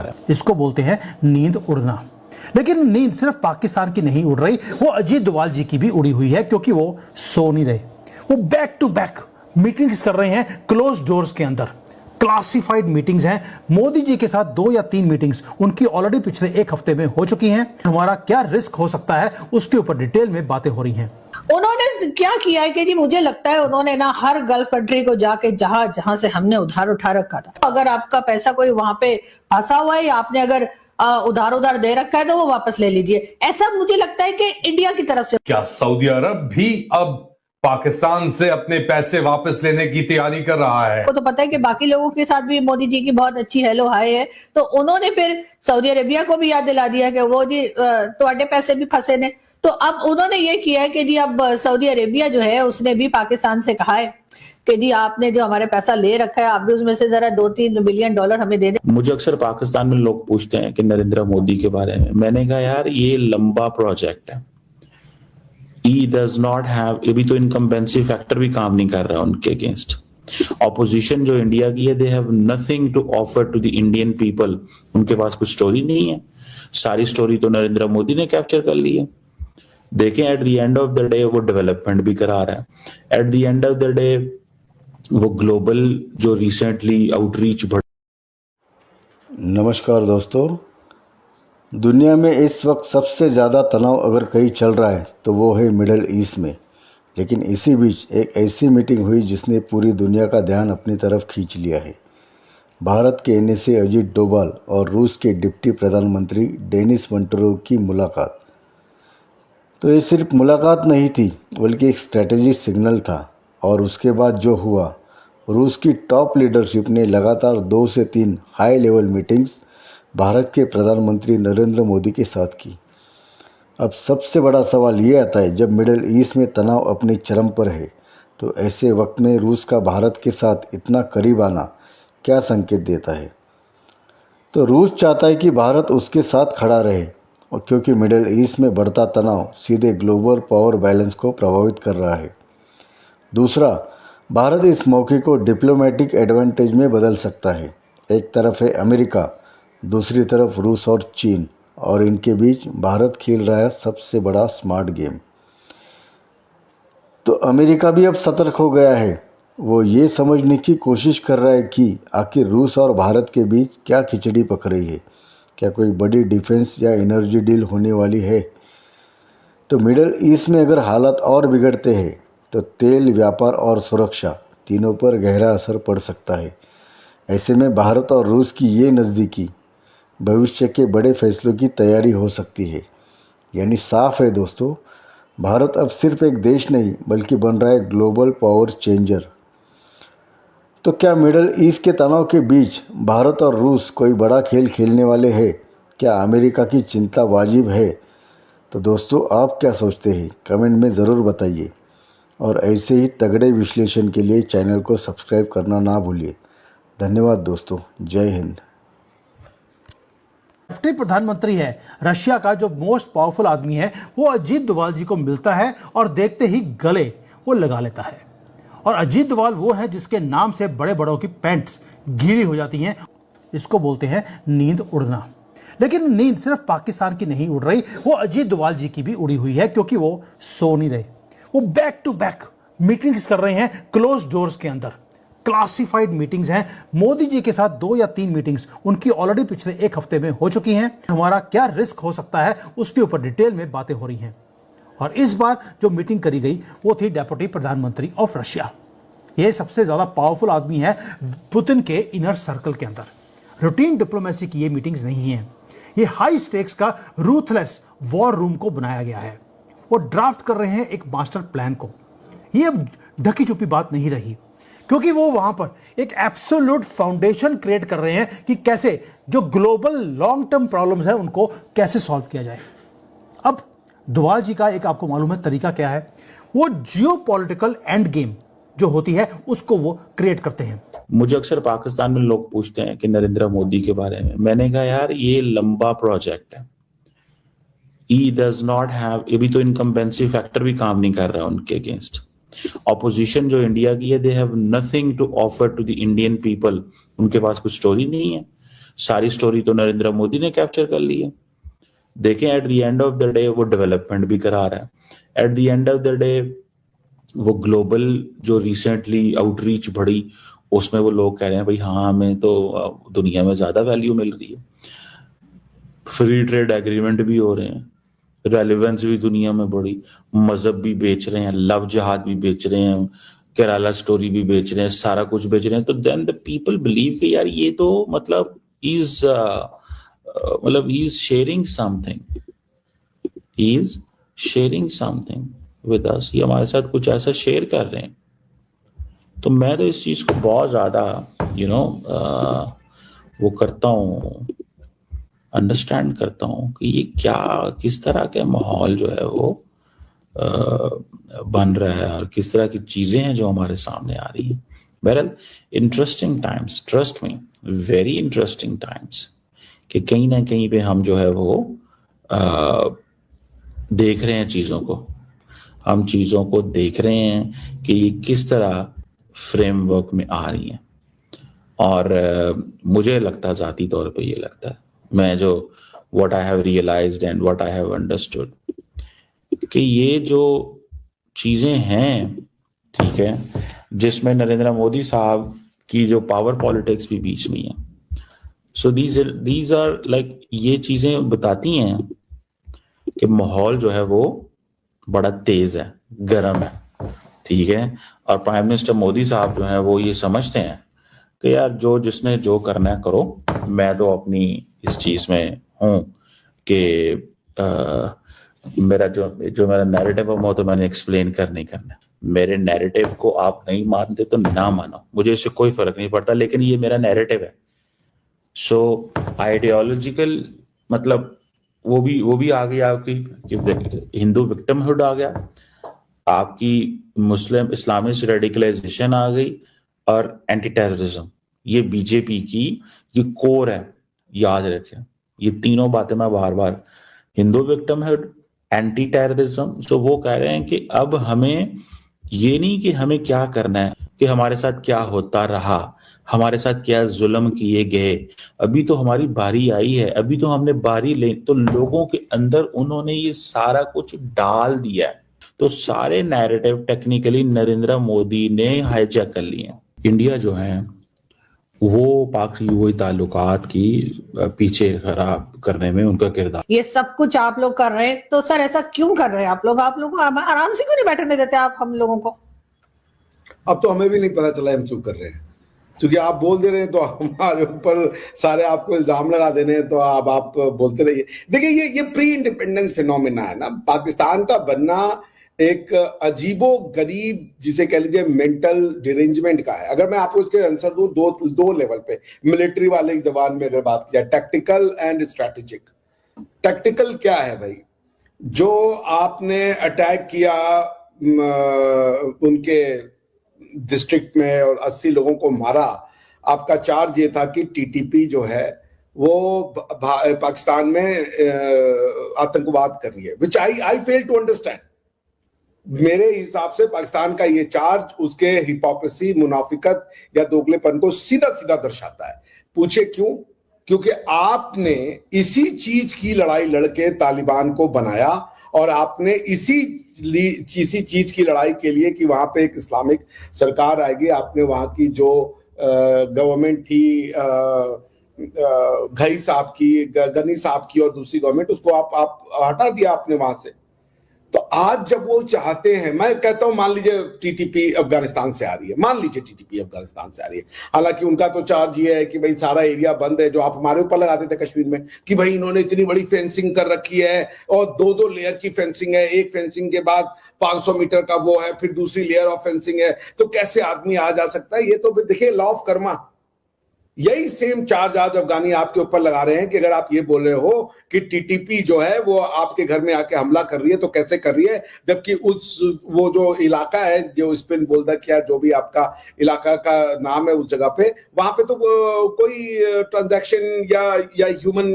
है। इसको बोलते हैं नींद उड़ना। लेकिन नींद सिर्फ पाकिस्तान की नहीं उड़ रही, वो अजीत डोभाल जी की भी उड़ी हुई है, क्योंकि वो सो नहीं रहे। वो बैक टू बैक मीटिंग्स कर रहे हैं क्लोज डोर्स के अंदर। क्लासिफाइड मीटिंग्स हैं। मोदी जी के साथ 2 या 3 मीटिंग्स उनकी ऑलरेडी पिछले 1 हफ्ते में हो चुकी हैं। हमारा क्या रिस्क हो सकता है, उसके ऊपर डिटेल में बातें हो रही हैं। उन्होंने क्या किया है कि जी मुझे लगता है उन्होंने ना हर गल्फ कंट्री को जाके जहां से हमने उधार उठा रखा था, अगर आपका पैसा कोई वहां पे फंसा हुआ है या आपने अगर उधार दे रखा है तो वो वापस ले लीजिए। ऐसा मुझे लगता है कि इंडिया की तरफ से क्या सऊदी अरब भी अब पाकिस्तान से अपने पैसे वापस लेने की तैयारी कर रहा है? को तो पता है कि बाकी लोगों के साथ भी मोदी जी की बहुत अच्छी हेलो हाय है, तो उन्होंने फिर सऊदी अरेबिया को भी याद दिला दिया कि वो जी तुम्हारे पैसे भी फंसे ने। तो अब उन्होंने ये किया है कि जी अब सऊदी अरेबिया जो है उसने भी पाकिस्तान से कहा है कि जी आपने जो हमारे पैसा ले रखा है आप भी उसमें से जरा $2-3 बिलियन हमें दे दें। मुझे अक्सर पाकिस्तान में लोग पूछते हैं कि नरेंद्र मोदी के बारे में। मैंने कहा यार ये लंबा प्रोजेक्ट है। He does not have, अभी तो इनकम्बेंसी फैक्टर भी काम नहीं कर रहा उनके अगेंस्ट। ऑपोजिशन जो इंडिया की है, they have nothing to offer to the Indian people. उनके पास कुछ स्टोरी नहीं है। सारी स्टोरी तो नरेंद्र मोदी ने कैप्चर कर ली है। देखें at the end of the day वो डेवलपमेंट भी करा रहा है। At the end of the day वो ग्लोबल जो रिसेंटली आउटरीच बढ़। नमस्कार दोस्तों, दुनिया में इस वक्त सबसे ज़्यादा तनाव अगर कहीं चल रहा है तो वो है मिडिल ईस्ट में। लेकिन इसी बीच एक ऐसी मीटिंग हुई जिसने पूरी दुनिया का ध्यान अपनी तरफ खींच लिया है। भारत के NSA अजीत डोभाल और रूस के डिप्टी प्रधानमंत्री डेनिस मंटोरोव की मुलाकात। तो ये सिर्फ मुलाकात नहीं थी बल्कि एक स्ट्रेटेजिक सिग्नल था। और उसके बाद जो हुआ, रूस की टॉप लीडरशिप ने लगातार 2 से 3 हाई लेवल मीटिंग्स भारत के प्रधानमंत्री नरेंद्र मोदी के साथ की। अब सबसे बड़ा सवाल ये आता है, जब मिडिल ईस्ट में तनाव अपने चरम पर है तो ऐसे वक्त में रूस का भारत के साथ इतना करीब आना क्या संकेत देता है? तो रूस चाहता है कि भारत उसके साथ खड़ा रहे, और क्योंकि मिडिल ईस्ट में बढ़ता तनाव सीधे ग्लोबल पावर बैलेंस को प्रभावित कर रहा है। दूसरा, भारत इस मौके को डिप्लोमेटिक एडवांटेज में बदल सकता है। एक तरफ है अमेरिका, दूसरी तरफ रूस और चीन, और इनके बीच भारत खेल रहा है सबसे बड़ा स्मार्ट गेम। तो अमेरिका भी अब सतर्क हो गया है। वो ये समझने की कोशिश कर रहा है कि आखिर रूस और भारत के बीच क्या खिचड़ी पक रही है। क्या कोई बड़ी डिफेंस या एनर्जी डील होने वाली है? तो मिडिल ईस्ट में अगर हालात और बिगड़ते हैं तो तेल, व्यापार और सुरक्षा तीनों पर गहरा असर पड़ सकता है। ऐसे में भारत और रूस की ये नज़दीकी भविष्य के बड़े फैसलों की तैयारी हो सकती है। यानी साफ है दोस्तों, भारत अब सिर्फ एक देश नहीं बल्कि बन रहा है ग्लोबल पावर चेंजर। तो क्या मिडिल ईस्ट के तनाव के बीच भारत और रूस कोई बड़ा खेल खेलने वाले हैं? क्या अमेरिका की चिंता वाजिब है? तो दोस्तों, आप क्या सोचते हैं? कमेंट में ज़रूर बताइए। और ऐसे ही तगड़े विश्लेषण के लिए चैनल को सब्सक्राइब करना ना भूलिए। धन्यवाद दोस्तों, जय हिंद। डिप्टी प्रधानमंत्री है रशिया का, जो मोस्ट पावरफुल आदमी है, वो अजीत डोभाल जी को मिलता है और देखते ही गले वो लगा लेता है। और अजीत डोभाल वो है जिसके नाम से बड़े बड़ों की पैंट्स गीली हो जाती हैं। इसको बोलते हैं नींद उड़ना। लेकिन नींद सिर्फ पाकिस्तान की नहीं उड़ रही, वो अजीत डोभाल जी की भी उड़ी हुई है, क्योंकि वो सो नहीं रहे। वो बैक टू बैक मीटिंग्स कर रहे हैं क्लोज डोर्स के अंदर। क्लासिफाइड मीटिंग्स हैं। मोदी जी के साथ 2 या 3 मीटिंग्स उनकी ऑलरेडी पिछले 1 हफ्ते में हो चुकी हैं। हमारा क्या रिस्क हो सकता है, उसके ऊपर डिटेल में बातें हो रही हैं। और इस बार जो मीटिंग करी गई वो थी डेप्यूटी प्रधानमंत्री ऑफ रशिया। ये सबसे ज्यादा पावरफुल आदमी है पुतिन के इनर सर्कल के अंदर। रूटीन डिप्लोमेसी की ये मीटिंग्स नहीं है, ये हाई स्टेक्स का रूथलेस वॉर रूम को बनाया गया है। वो ड्राफ्ट कर रहे हैं एक मास्टर प्लान को। ये अब ढकी छुपी बात नहीं रही, क्योंकि वो वहां पर एक एब्सोल्यूट फाउंडेशन क्रिएट कर रहे हैं कि कैसे जो ग्लोबल लॉन्ग टर्म प्रॉब्लम्स है उनको कैसे सॉल्व किया जाए। अब डोभाल जी का एक आपको मालूम है तरीका क्या है, वो जियोपॉलिटिकल एंड गेम जो होती है उसको वो क्रिएट करते हैं। मुझे अक्सर पाकिस्तान में लोग पूछते हैं कि नरेंद्र मोदी के बारे में। मैंने कहा यार ये लंबा प्रोजेक्ट है। He does not have, अभी तो इनकम्बेंसी फैक्टर भी काम नहीं कर रहा उनके अगेंस्ट। ऑपोजिशन जो इंडिया की है, they have nothing to offer to the Indian people. उनके पास कुछ स्टोरी नहीं है। सारी स्टोरी तो नरेंद्र मोदी ने कैप्चर कर ली है। देखें, at the end of the day वो डेवलपमेंट भी करा रहा है, at the end of the day वो ग्लोबल जो रिसेंटली आउटरीच बढ़ी उसमें वो लोग कह रहे हैं भाई हाँ हमें तो दुनिया में ज्यादा वैल्यू मिल रही है, फ्री ट्रेड एग्रीमेंट भी हो रहे हैं, रेलिवेंस भी दुनिया में बढ़ी, मजहब भी बेच रहे हैं, लव जिहाद भी बेच रहे हैं, केरला स्टोरी भी बेच रहे हैं, सारा कुछ बेच रहे हैं। तो देन द पीपल बिलीव कि यार ये तो मतलब is sharing something, is sharing something with us, ये हमारे साथ कुछ ऐसा शेयर कर रहे हैं। तो मैं तो इस चीज को बहुत ज्यादा वो करता हूँ, अंडरस्टैंड करता हूँ कि ये क्या किस तरह के माहौल जो है वो बन रहा है और किस तरह की चीजें हैं जो हमारे सामने आ रही हैं। बहरहाल interesting times, trust me, very interesting times, कि कहीं ना कहीं पे हम जो है वो देख रहे हैं चीजों को, हम चीजों को देख रहे हैं कि ये किस तरह फ्रेमवर्क में आ रही हैं। और मुझे लगता, जाती तौर पे ये लगता है, मैं जो what I have realised and what I have understood, कि ये जो चीजें हैं, ठीक है, जिसमें नरेंद्र मोदी साहब की जो पावर पॉलिटिक्स भी बीच में है, सो दीज आर लाइक, ये चीजें बताती हैं कि माहौल जो है वो बड़ा तेज है, गर्म है, ठीक है। और प्राइम मिनिस्टर मोदी साहब जो है वो ये समझते हैं कि यार जो जिसने जो करना है करो, मैं तो अपनी इस चीज में हूं कि मेरा जो मेरा नैरेटिव है वो तो मैंने एक्सप्लेन नहीं करना। मेरे नैरेटिव को आप नहीं मानते तो ना मानो, मुझे इससे कोई फर्क नहीं पड़ता, लेकिन ये मेरा नैरेटिव है। सो आइडियोलॉजिकल मतलब वो भी आ गई आपकी हिंदू विक्टिमहुड आ गया, आपकी मुस्लिम इस्लामिस्ट रेडिकलाइजेशन आ गई, और एंटी टेररिज्म, ये बीजेपी की ये कोर है, याद रखें। ये तीनों बातें मैं बार बार, हिंदू विक्टिमहुड, एंटी टेररिज्म। सो वो कह रहे हैं कि अब हमें ये नहीं कि हमें क्या करना है, कि हमारे साथ क्या होता रहा, हमारे साथ क्या जुल्म किए गए, अभी तो हमारी बारी आई है, अभी तो हमने बारी ले, तो लोगों के अंदर उन्होंने ये सारा कुछ डाल दिया है। तो सारे नैरेटिव टेक्निकली नरेंद्र मोदी ने हाईजैक कर लिए हैं। इंडिया जो है वो पाक से हुए ताल्लुकात की पीछे खराब करने में उनका किरदार। ये सब कुछ आप लोग कर रहे हैं, तो सर ऐसा क्यों कर रहे हैं आप लोग को आराम से क्यों नहीं बैठने देते आप हम लोगों को? अब तो हमें भी नहीं पता चला हम क्यों कर रहे हैं, क्योंकि आप बोल दे रहे हैं तो हमारे ऊपर सारे आपको इल्जाम लगा देने हैं, तो अब आप बोलते रहिए। देखिए ये प्री इंडिपेंडेंस फिनोमिना है ना, पाकिस्तान का बनना एक अजीबो गरीब, जिसे कह लीजिए मेंटल डिरेंजमेंट का है। अगर मैं आपको इसके आंसर दूं दो लेवल पे, मिलिट्री वाले की जबान में अगर बात किया, टैक्टिकल एंड स्ट्रैटेजिक। टैक्टिकल क्या है भाई? जो आपने अटैक किया उनके डिस्ट्रिक्ट में और 80 लोगों को मारा, आपका चार्ज ये था कि टीटीपी जो है वो पाकिस्तान में आतंकवाद कर रही है, विच आई फेल टू अंडरस्टैंड। मेरे हिसाब से पाकिस्तान का ये चार्ज उसके हिपोक्रेसी, मुनाफिकत या दोगलेपन को सीधा सीधा दर्शाता है। पूछे क्यों? क्योंकि आपने इसी चीज की लड़ाई लड़के तालिबान को बनाया, और आपने इसी चीज की लड़ाई के लिए कि वहां पे एक इस्लामिक सरकार आएगी, आपने वहां की जो गवर्नमेंट थी गनी साहब की और दूसरी गवर्नमेंट, उसको आप हटा दिया आपने वहां से। तो आज जब वो चाहते हैं, मैं कहता हूं मान लीजिए टीटीपी अफगानिस्तान से आ रही है, मान लीजिए टीटीपी अफगानिस्तान से आ रही है, हालांकि उनका तो चार्ज ये है कि भाई सारा एरिया बंद है, जो आप हमारे ऊपर लगाते थे कश्मीर में कि भाई इन्होंने इतनी बड़ी फेंसिंग कर रखी है, और 2-2 लेयर की फेंसिंग है, एक फेंसिंग के बाद 500 मीटर का वो है, फिर दूसरी लेयर ऑफ फेंसिंग है, तो कैसे आदमी आ जा सकता है? ये तो देखिए लॉ ऑफ कर्मा। यही सेम चार्ज आज अफगानी आपके ऊपर लगा रहे हैं कि अगर आप ये बोल रहे हो कि टीटीपी जो है वो आपके घर में आके हमला कर रही है, तो कैसे कर रही है, जबकि वो जो इलाका है, जो स्पिन बोल्दक या जो भी आपका इलाका का नाम है, उस जगह पे, वहां पे तो कोई ट्रांजैक्शन या ह्यूमन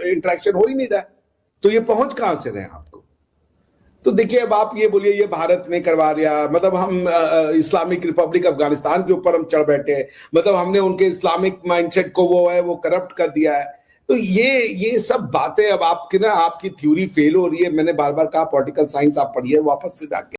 इंटरेक्शन हो ही नहीं रहा। तो ये पहुंच कहां से रहे हैं आपको? तो देखिए, अब आप ये बोलिए ये भारत ने करवा रहा, मतलब हम इस्लामिक रिपब्लिक अफगानिस्तान के ऊपर हम चढ़ बैठे हैं, मतलब हमने उनके इस्लामिक माइंडसेट को वो करप्ट कर दिया है। तो ये सब बातें अब आपके ना, आपकी थ्योरी फेल हो रही है। मैंने बार बार कहा पॉलिटिकल साइंस आप पढ़िए वापस से जाके।